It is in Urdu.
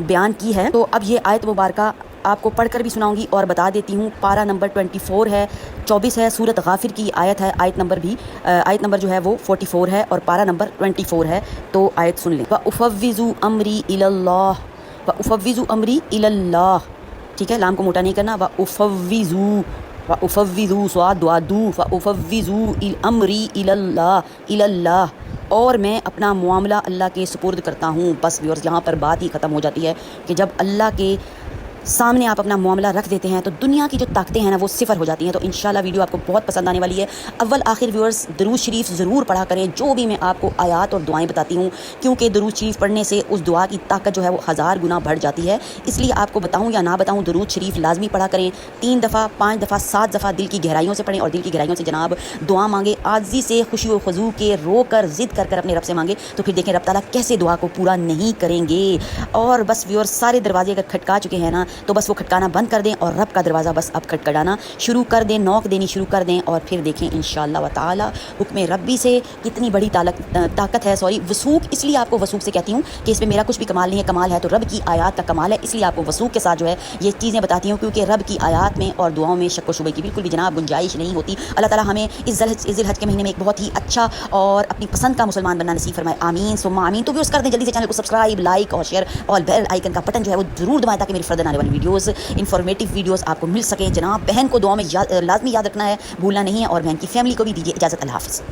بیان کی ہے۔ تو اب یہ آیت مبارکہ آپ کو پڑھ کر بھی سناؤں گی اور بتا دیتی ہوں۔ پارہ نمبر 24 ہے، 24 ہے، سورۃ غافر کی آیت ہے۔ آیت نمبر جو ہے وہ 44 ہے اور پارہ نمبر 24 ہے۔ تو آیت سن لیں۔ وَأُفَوِّضُ أَمْرِي إِلَى اللَّهِ، وَأُفَوِّضُ أَمْرِي إِلَى اللَّهِ، ٹھیک ہے، لام کو موٹا نہیں کرنا۔ وَأُفَوِّضُ سواد دعادو، وَأُفَوِّضُ أَمْرِي إِلَى اللَّهِ، إِلَى اللَّهِ، اور میں اپنا معاملہ اللہ کے سپرد کرتا ہوں۔ بس ویورز یہاں پر بات ہی ختم ہو جاتی ہے کہ جب اللہ کے سامنے آپ اپنا معاملہ رکھ دیتے ہیں تو دنیا کی جو طاقتیں ہیں نا وہ صفر ہو جاتی ہیں۔ تو انشاءاللہ ویڈیو آپ کو بہت پسند آنے والی ہے۔ اول آخر ویورز درود شریف ضرور پڑھا کریں، جو بھی میں آپ کو آیات اور دعائیں بتاتی ہوں، کیونکہ درود شریف پڑھنے سے اس دعا کی طاقت جو ہے وہ 1000 گنا بڑھ جاتی ہے۔ اس لیے آپ کو بتاؤں یا نہ بتاؤں، درود شریف لازمی پڑھا کریں۔ 3 دفعہ، 5 دفعہ، 7 دفعہ دل کی گہرائیوں سے پڑھیں اور دل کی گہرائیوں سے جناب دعا مانگے، عاجزی سے، خوشی و خضوع کے، رو کر، ضد کر اپنے رب سے مانگے، تو پھر دیکھیں رب تعالیٰ کیسے دعا کو پورا نہیں کریں گے۔ اور بس ویورز سارے دروازے اگر کھٹکا چکے ہیں نا تو بس وہ کھٹکانا بند کر دیں اور رب کا دروازہ بس اب کھٹکھٹانا شروع کر دیں، نوک دینی شروع کر دیں، اور پھر دیکھیں انشاءاللہ و تعالی حکم ربی سے کتنی بڑی طاقت ہے، وثوق۔ اس لیے آپ کو وثوق سے کہتی ہوں کہ اس میں میرا کچھ بھی کمال نہیں ہے، کمال ہے تو رب کی آیات کا کمال ہے۔ اس لیے آپ کو وثوق کے ساتھ جو ہے یہ چیزیں بتاتی ہوں، کیونکہ رب کی آیات میں اور دعاؤں میں شک و شبہ کی بالکل بھی جناب گنجائش نہیں ہوتی۔ اللہ تعالیٰ ہمیں اس ذی الحج کے مہینے میں ایک بہت ہی اچھا اور اپنی پسند کا مسلمان بننا نصیب فرمائے، آمین ثم آمین۔ تو بھی اس کر دیں جلدی سے چینل کو سبسکرائب، لائک اور شیئر اور بیل آئیکن کا بٹن جو ہے وہ ضرور دبائیں تاکہ میری فردن آنے والی ویڈیوز، انفارمیٹیو ویڈیوز آپ کو مل سکیں۔ جناب بہن کو دعا میں لازمی یاد رکھنا ہے، بھولنا نہیں ہے، اور بہن کی فیملی کو بھی دیجیے اجازت۔ اللہ حافظ۔